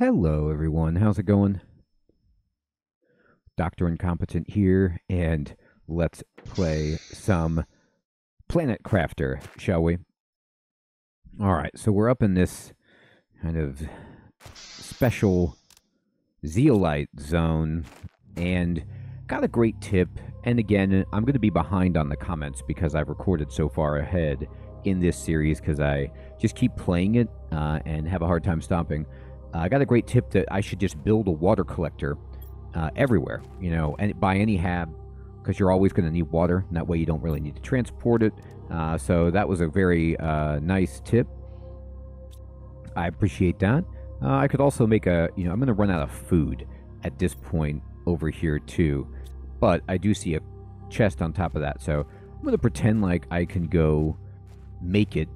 Hello, everyone. How's it going? Dr. Incompetent here, and let's play some Planet Crafter, shall we? All right, so we're up in this kind of special zeolite zone, and got a great tip. And again, I'm going to be behind on the comments because I've recorded so far ahead in this series because I just keep playing it and have a hard time stopping. I got a great tip that I should just build a water collector everywhere, and by any hab, because you're always going to need water, and that way you don't really need to transport it. So that was a very nice tip. I appreciate that. I could also make I'm going to run out of food at this point over here too, but I do see a chest on top of that, so I'm going to pretend like I can go make it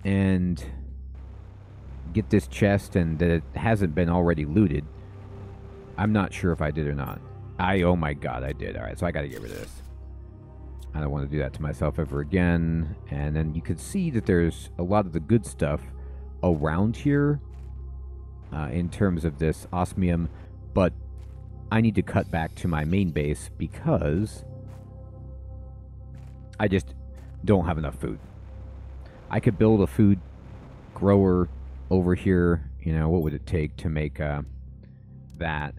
and get this chest and that it hasn't been already looted. I'm not sure if I did or not. Oh my god, I did. Alright, so I gotta get rid of this. I don't want to do that to myself ever again. And then you can see that there's a lot of the good stuff around here in terms of this osmium, but I need to cut back to my main base because I just don't have enough food. I could build a food grower over here. What would it take to make that?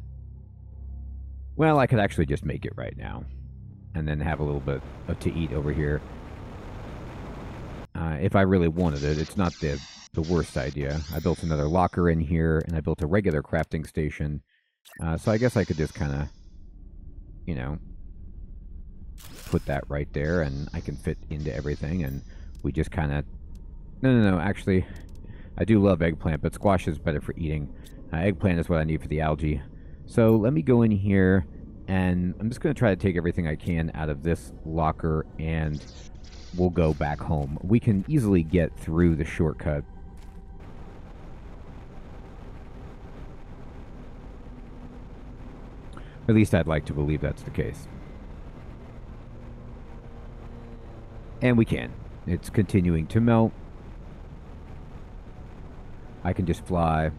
Well, I could actually just make it right now and then have a little bit to eat over here. If I really wanted it, it's not the worst idea. I built another locker in here, and I built a regular crafting station. So I guess I could just kind of, put that right there, and I can fit into everything, and we just kind of... No, actually, I do love eggplant, but squash is better for eating. Eggplant is what I need for the algae. So let me go in here, and I'm just going to try to take everything I can out of this locker, and we'll go back home. We can easily get through the shortcut. At least I'd like to believe that's the case. And we can. It's continuing to melt. I can just fly.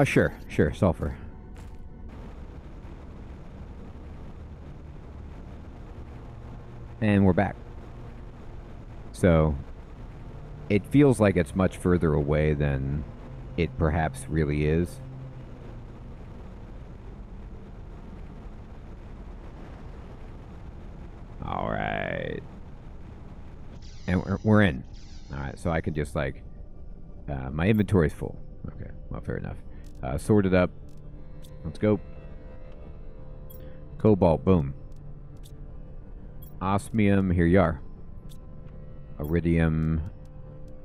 Sure, sulfur. And we're back. So, it feels like it's much further away than it perhaps really is. Alright. And we're in. Alright, so I can just like... my inventory's full. Okay, well, fair enough. Sort it up. Let's go. Cobalt, boom. Osmium, here you are. Iridium,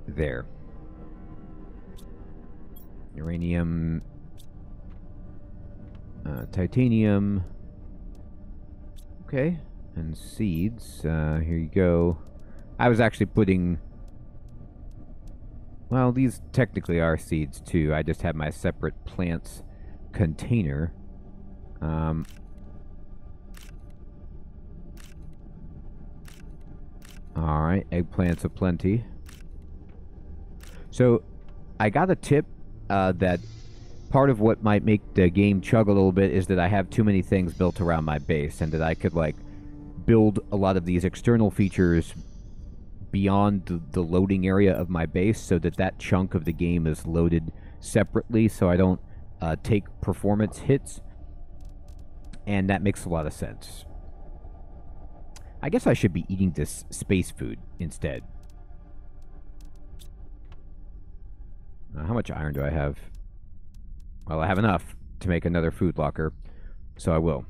there. Uranium. Titanium. Okay. And seeds. Here you go. I was actually putting... Well, these technically are seeds, too. I just have my separate plants container. Alright, eggplants aplenty. So, I got a tip that part of what might make the game chug a little bit is that I have too many things built around my base, and that I could, like, build a lot of these external features beyond the loading area of my base so that chunk of the game is loaded separately so I don't take performance hits. And that makes a lot of sense. I guess I should be eating this space food instead. How much iron do I have? Well, I have enough to make another food locker, so I will.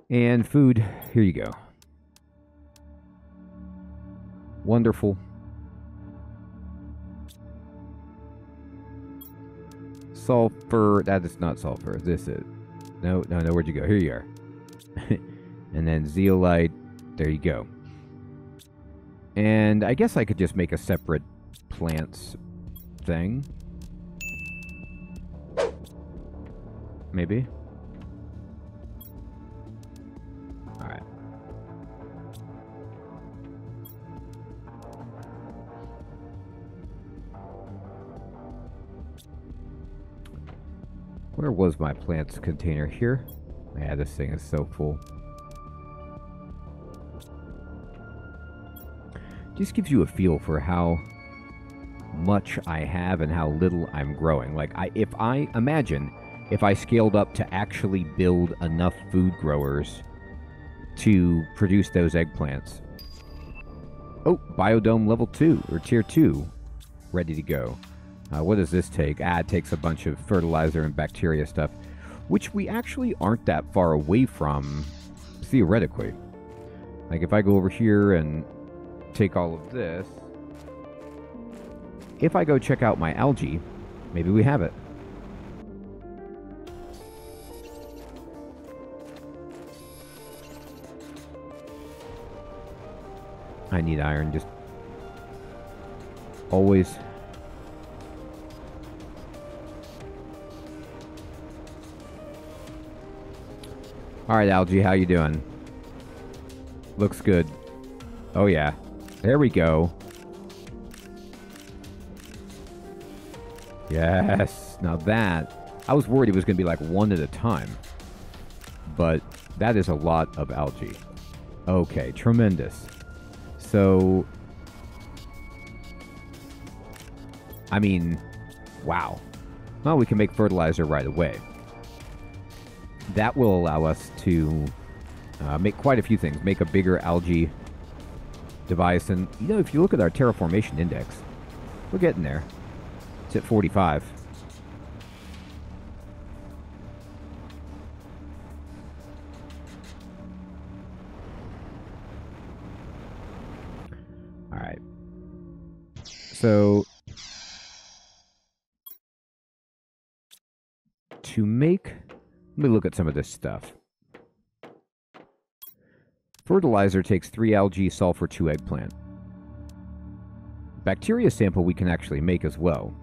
And food, here you go. Wonderful. Sulfur, that is not sulfur, this is... No, where'd you go? Here you are. And then zeolite, there you go. And I guess I could just make a separate plants thing. maybe? Alright. Where was my plants container? Here? Yeah, this thing is so full. Just gives you a feel for how much I have and how little I'm growing. Like, if I scaled up to actually build enough food growers to produce those eggplants. Oh, biodome level 2 or tier 2 ready to go. What does this take? It takes a bunch of fertilizer and bacteria stuff, which we actually aren't that far away from, theoretically. Like, if I go over here and take all of this, if I go check out my algae, maybe we have it. I need iron, just always. Alright, algae, how you doing? Looks good. Oh yeah. There we go. Yes. Now that, I was worried it was going to be like one at a time. But that is a lot of algae. Okay, tremendous. So, I mean, wow. Well, we can make fertilizer right away. That will allow us to make quite a few things. Make a bigger algae device. And, you know, if you look at our terraformation index, we're getting there. It's at 45. All right. So, to make... Let me look at some of this stuff. Fertilizer takes 3 algae, sulfur, 2 eggplant. Bacteria sample we can actually make as well.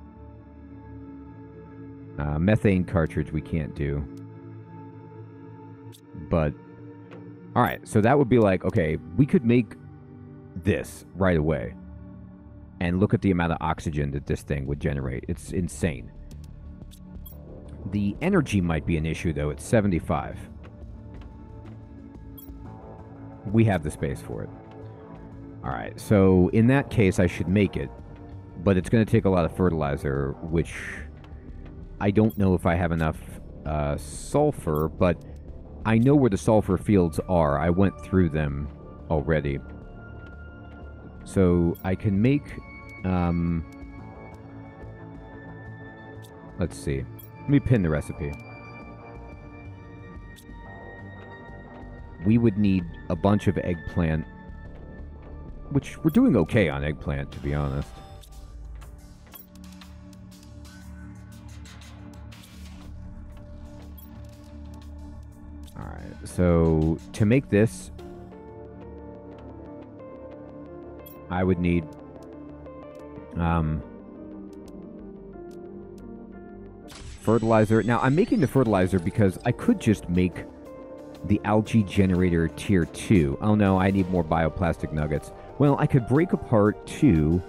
Methane cartridge we can't do. But, alright, so that would be like, okay, we could make this right away. And look at the amount of oxygen that this thing would generate. It's insane. The energy might be an issue, though. It's 75. We have the space for it. Alright, so in that case, I should make it. But it's going to take a lot of fertilizer, which I don't know if I have enough sulfur, but I know where the sulfur fields are. I went through them already. So I can make... let's see. Let me pin the recipe. We would need a bunch of eggplant, which we're doing okay on eggplant, to be honest. Alright, so to make this, I would need fertilizer. Now, I'm making the fertilizer because I could just make the algae generator tier 2. Oh no, I need more bioplastic nuggets. Well, I could break apart 2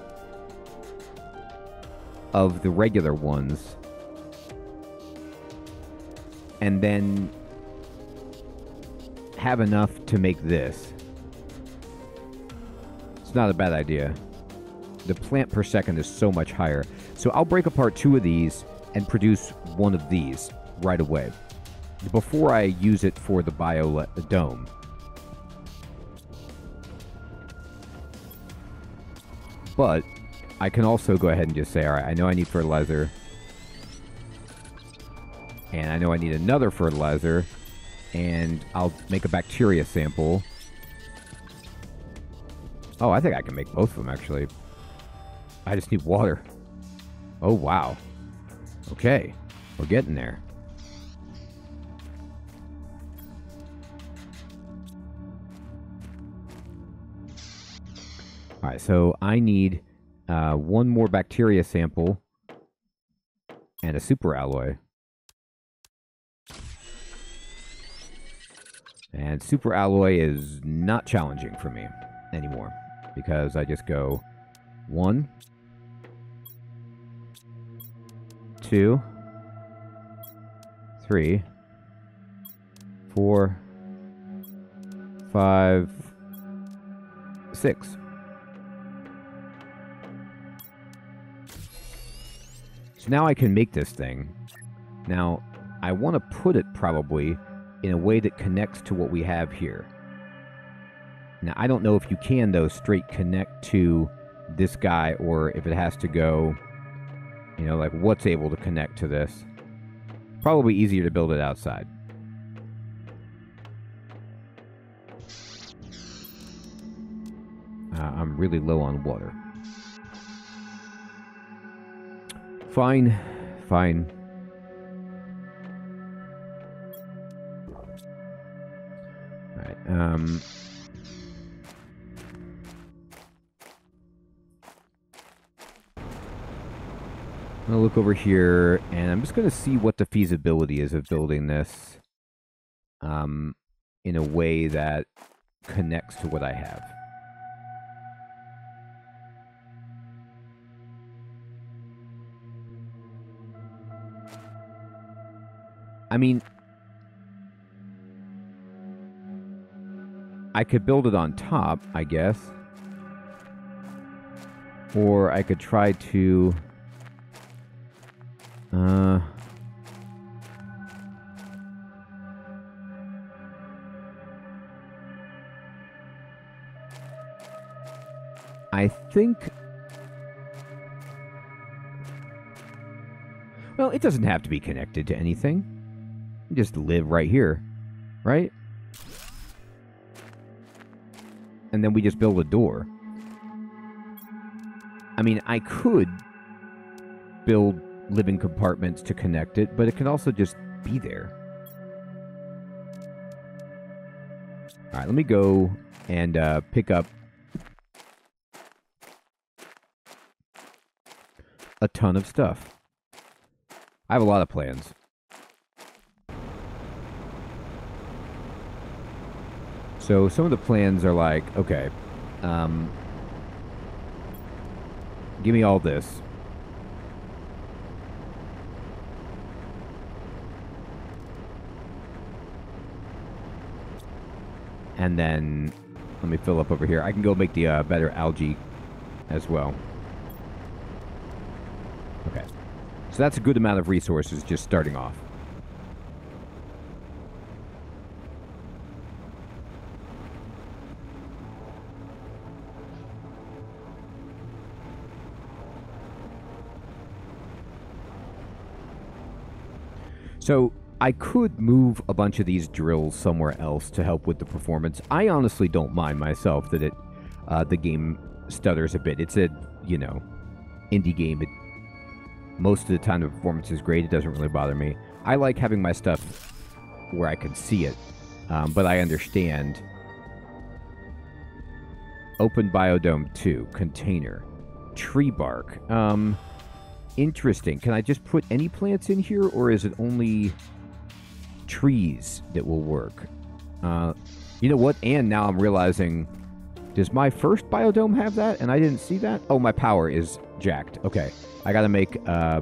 of the regular ones and then have enough to make this. It's not a bad idea. The plant per second is so much higher. So I'll break apart 2 of these and produce 1 of these right away before I use it for the biodome. But I can also go ahead and just say, alright, I know I need fertilizer. And I know I need another fertilizer. And I'll make a bacteria sample. Oh, I think I can make both of them, actually. I just need water. Oh, wow. Okay. We're getting there. Alright, so I need 1 more bacteria sample and a super alloy. And super alloy is not challenging for me anymore because I just go 1, 2, 3, 4, 5, 6. So now I can make this thing. Now, I want to put it probably in a way that connects to what we have here. Now, I don't know if you can, though, straight connect to this guy or if it has to go, you know, like what's able to connect to this. Probably easier to build it outside. I'm really low on water. Fine. Fine. Alright, I'm gonna look over here, and I'm just gonna see what the feasibility is of building this in a way that connects to what I have. I mean, I could build it on top, I guess. Or I could try to... I think... Well, it doesn't have to be connected to anything. You just live right here, right? And then we just build a door. I mean, I could build living compartments to connect it, but it can also just be there. All right, let me go and pick up a ton of stuff. I have a lot of plans. So some of the plans are like, okay, give me all this. And then let me fill up over here. I can go make the better algae as well. Okay. So that's a good amount of resources just starting off. So I could move a bunch of these drills somewhere else to help with the performance. I honestly don't mind myself that the game stutters a bit. It's a, you know, indie game. Most of the time the performance is great. It doesn't really bother me. I like having my stuff where I can see it, but I understand. Open Biodome 2, container, tree bark. Interesting. Can I just put any plants in here, or is it only trees that will work? You know what? And now I'm realizing, does my first biodome have that? And I didn't see that? Oh, my power is jacked. Okay. I gotta make, I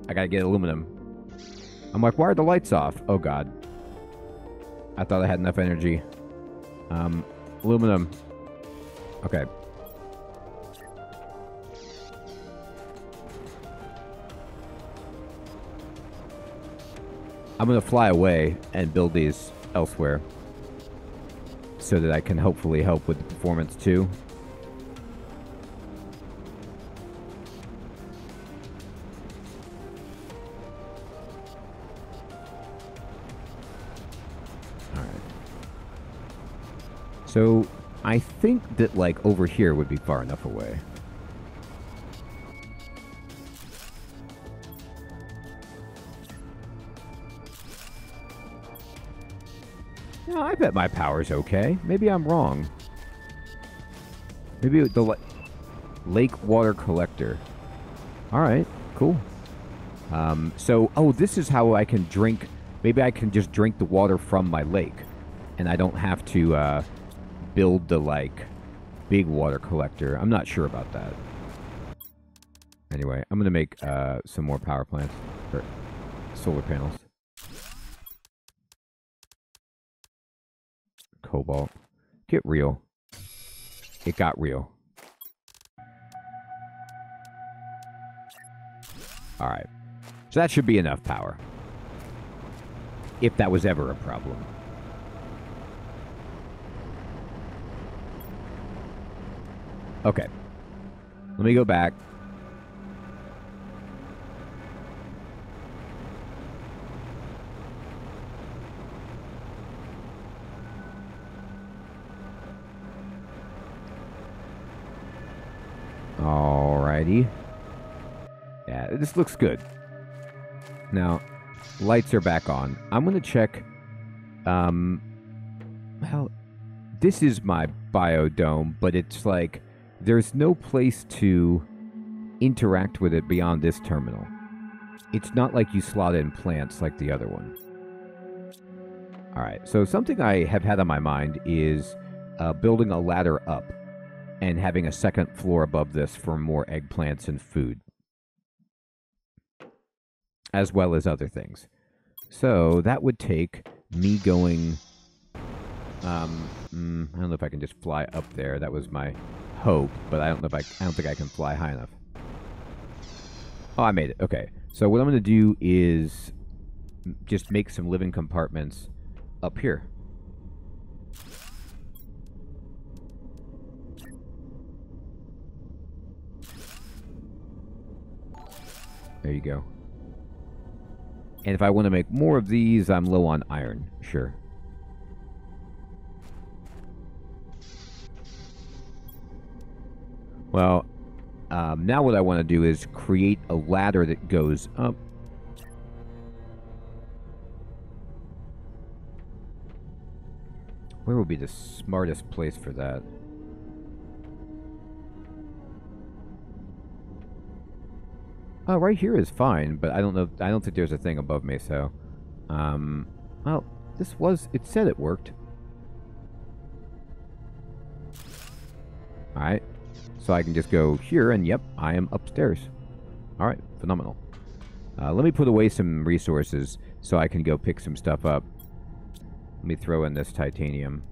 gotta get aluminum. I'm like, why are the lights off? Oh, God. I thought I had enough energy. Aluminum. Okay. I'm going to fly away and build these elsewhere so that I can hopefully help with the performance too. Alright. So I think that like over here would be far enough away. No, I bet my power's okay. Maybe I'm wrong. Maybe the lake water collector. Alright, cool. So, oh, this is how I can drink. Maybe I can just drink the water from my lake. and I don't have to build the, like, big water collector. I'm not sure about that. Anyway, I'm going to make some more power plants, or solar panels. Cobalt. Get real. It got real. Alright. So that should be enough power. If that was ever a problem. Okay. Let me go back. Alrighty. Yeah, this looks good. Now, lights are back on. I'm going to check, well, this is my biodome, but it's like, there's no place to interact with it beyond this terminal. It's not like you slot in plants like the other one. Alright, so something I have had on my mind is building a ladder up and having a second floor above this for more eggplants and food, as well as other things. So that would take me going, I don't know if I can just fly up there. That was my hope, but I don't know if I don't think I can fly high enough. Oh, I made it. Okay. So what I'm going to do is just make some living compartments up here. There you go. And if I want to make more of these, I'm low on iron. Sure. Well, now what I want to do is create a ladder that goes up. Where would be the smartest place for that? Oh, right here is fine, but I don't know. I don't think there's a thing above me, so. Well, this was. It said it worked. Alright. So I can just go here, and yep, I am upstairs. Alright, phenomenal. Let me put away some resources so I can go pick some stuff up. Let me throw in this titanium.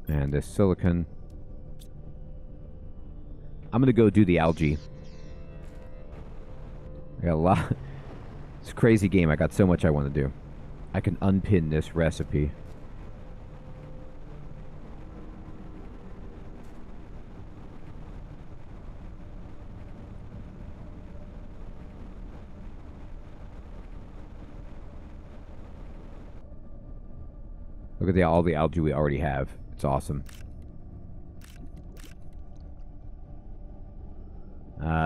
And this silicon. I'm going to go do the algae. I got a lot. It's a crazy game. I got so much I want to do. I can unpin this recipe. Look at all the algae we already have. It's awesome.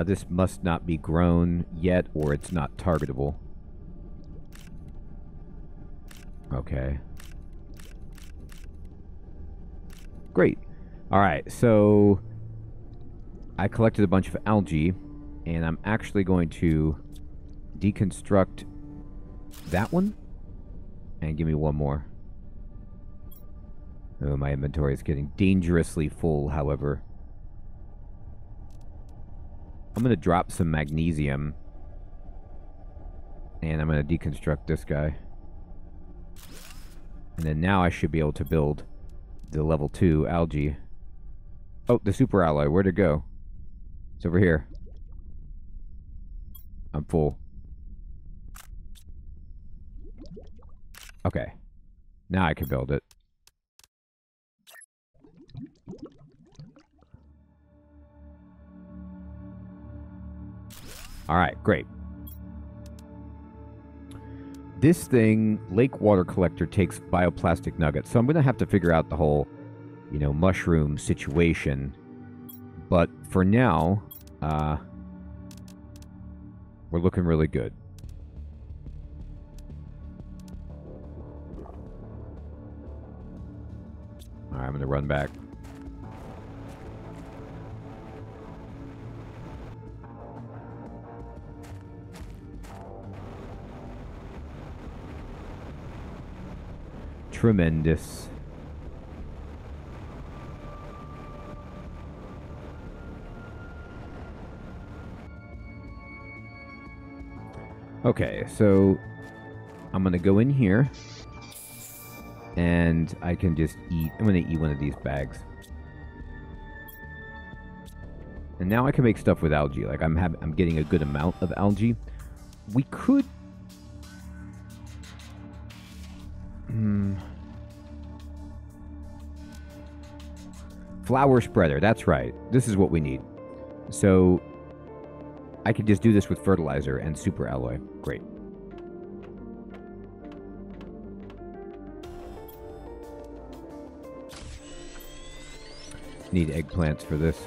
This must not be grown yet, or it's not targetable. Okay. Great. Alright, so I collected a bunch of algae, and I'm actually going to deconstruct that one, and give me one more. Oh, my inventory is getting dangerously full, however. I'm going to drop some magnesium. And I'm going to deconstruct this guy. And then now I should be able to build the level 2 algae. Oh, the super alloy. Where'd it go? It's over here. I'm full. Okay. Now I can build it. Alright, great. This thing, lake water collector, takes bioplastic nuggets. So I'm going to have to figure out the whole, you know, mushroom situation. But for now, we're looking really good. Alright, I'm going to run back. tremendous. Okay, so I'm going to go in here, and I can just eat. I'm going to eat one of these bags. And now I can make stuff with algae. Like, I'm getting a good amount of algae. We could... Flower spreader, that's right. This is what we need. So, I could just do this with fertilizer and super alloy. Great. Need eggplants for this.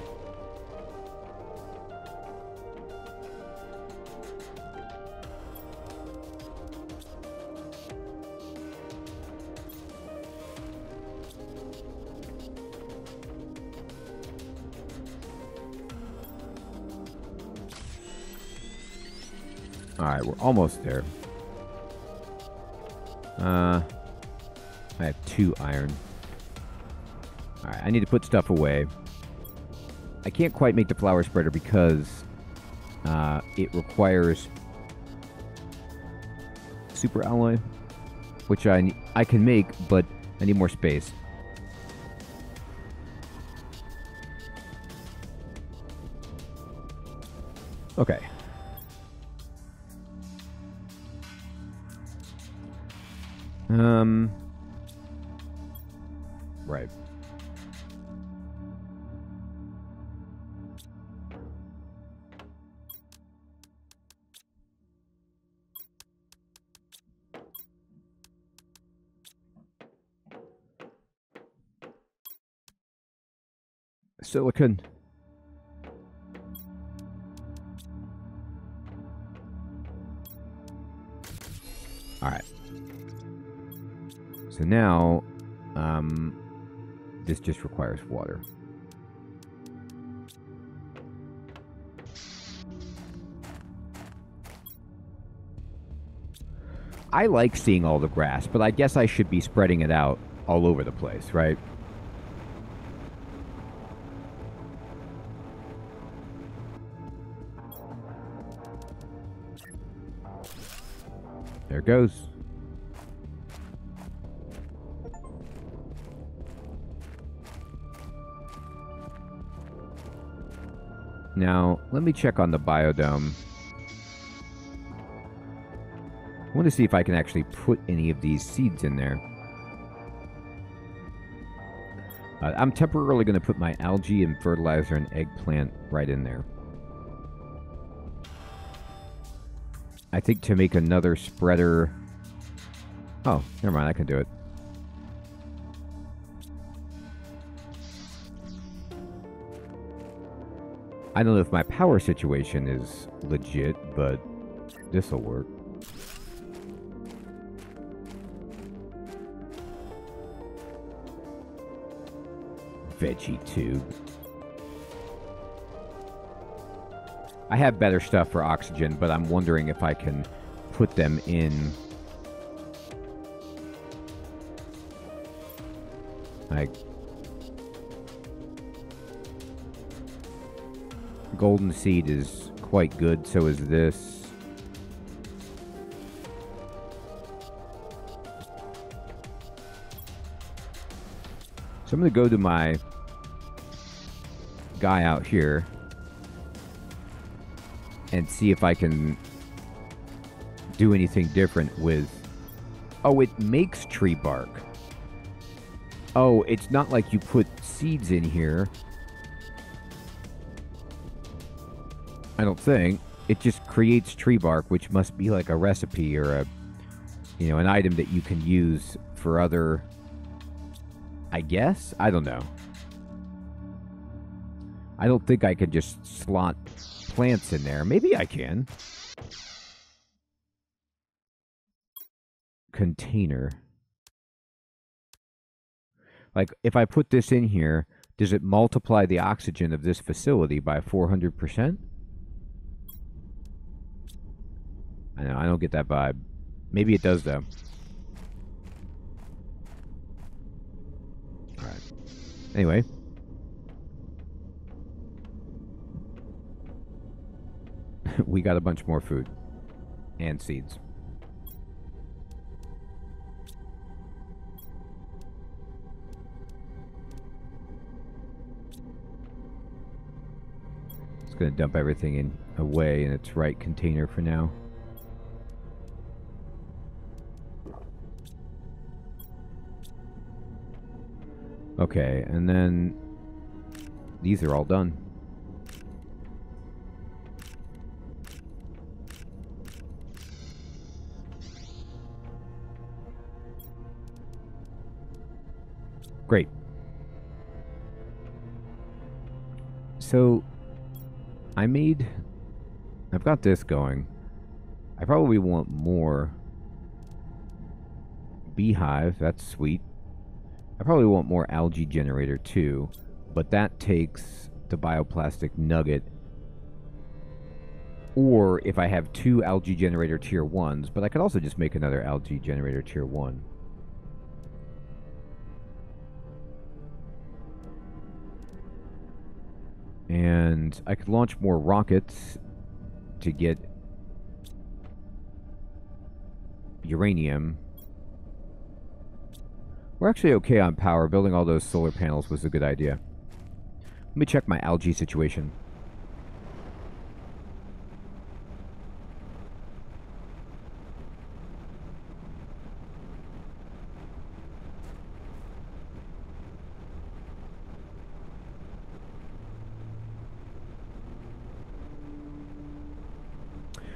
Alright, we're almost there. I have 2 iron. Alright, I need to put stuff away. I can't quite make the flower spreader because it requires super alloy, which I can make, but I need more space. Okay. Right. Silicon. All right. So now, this just requires water. I like seeing all the grass, but I guess I should be spreading it out all over the place, right? There it goes. Now, let me check on the biodome. I want to see if I can actually put any of these seeds in there. I'm temporarily going to put my algae and fertilizer and eggplant right in there. I think to make another spreader... Oh, never mind, I can do it. I don't know if my power situation is legit, but this'll work. Veggie tube. I have better stuff for oxygen, but I'm wondering if I can put them in... like... Golden seed is quite good, so is this. So I'm going to go to my guy out here and see if I can do anything different with... Oh, it makes tree bark. Oh, it's not like you put seeds in here. I don't think. It just creates tree bark, which must be like a recipe or a, you know, an item that you can use for other... I guess? I don't know. I don't think I could just slot plants in there. Maybe I can. Container. Like, if I put this in here, does it multiply the oxygen of this facility by 400%? I know, I don't get that vibe. Maybe it does, though. Anyway. We got a bunch more food. And seeds. Just gonna dump everything away in its right container for now. Okay, and then these are all done. Great. So I've got this going. I probably want more beehive. That's sweet. I probably want more algae generator too, but that takes the bioplastic nugget. Or if I have 2 algae generator tier 1s, but I could also just make another algae generator tier 1. And I could launch more rockets to get uranium. We're actually okay on power. Building all those solar panels was a good idea. Let me check my algae situation.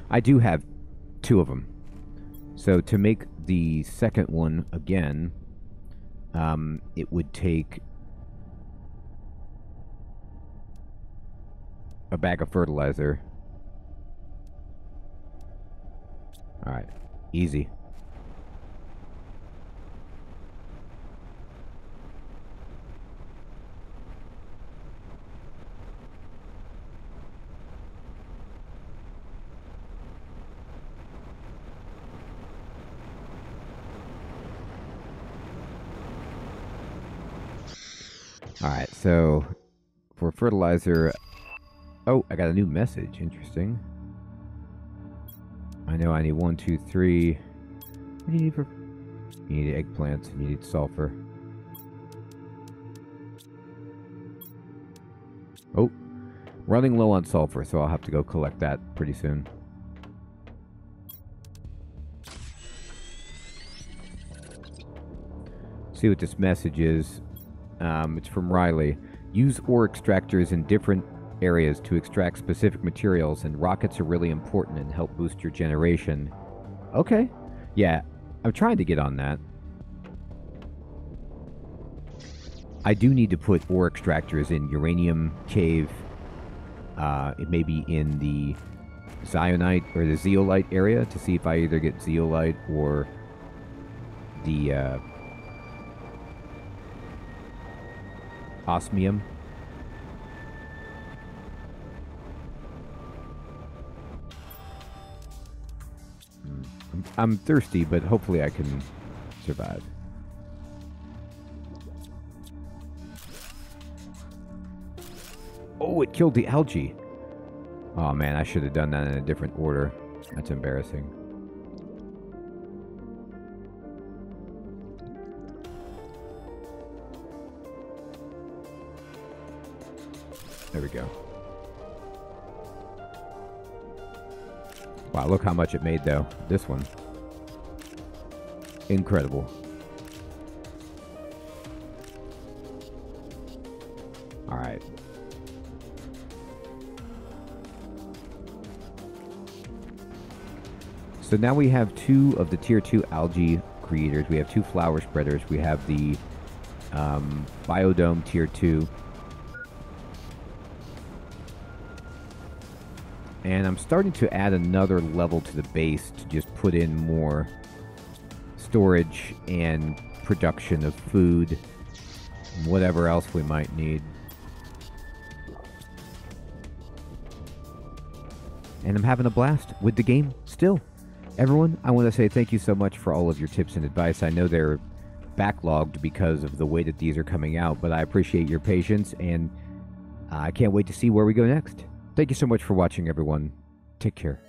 I do have 2 of them. So to make the second one again, it would take a bag of fertilizer. Alright, easy. Alright, so for fertilizer... Oh, I got a new message. Interesting. I know I need 1, 2, 3... What do you need for... You need eggplants and you need sulfur. Oh, running low on sulfur, so I'll have to go collect that pretty soon. See what this message is. It's from Riley. Use ore extractors in different areas to extract specific materials, and rockets are really important and help boost your generation. Okay. Yeah, I'm trying to get on that. I do need to put ore extractors in Uranium Cave. It may be in the Zionite or the Zeolite area to see if I either get Zeolite or the osmium. I'm thirsty, but hopefully I can survive. Oh, it killed the algae. Oh man, I should have done that in a different order. That's embarrassing. There we go. Wow, look how much it made, though. This one. Incredible. Alright. So now we have 2 of the tier 2 algae creators. We have 2 flower spreaders. We have the biodome tier 2. And I'm starting to add another level to the base to just put in more storage and production of food and whatever else we might need. And I'm having a blast with the game still. Everyone, I want to say thank you so much for all of your tips and advice. I know they're backlogged because of the way that these are coming out, but I appreciate your patience, and I can't wait to see where we go next. Thank you so much for watching, everyone. Take care.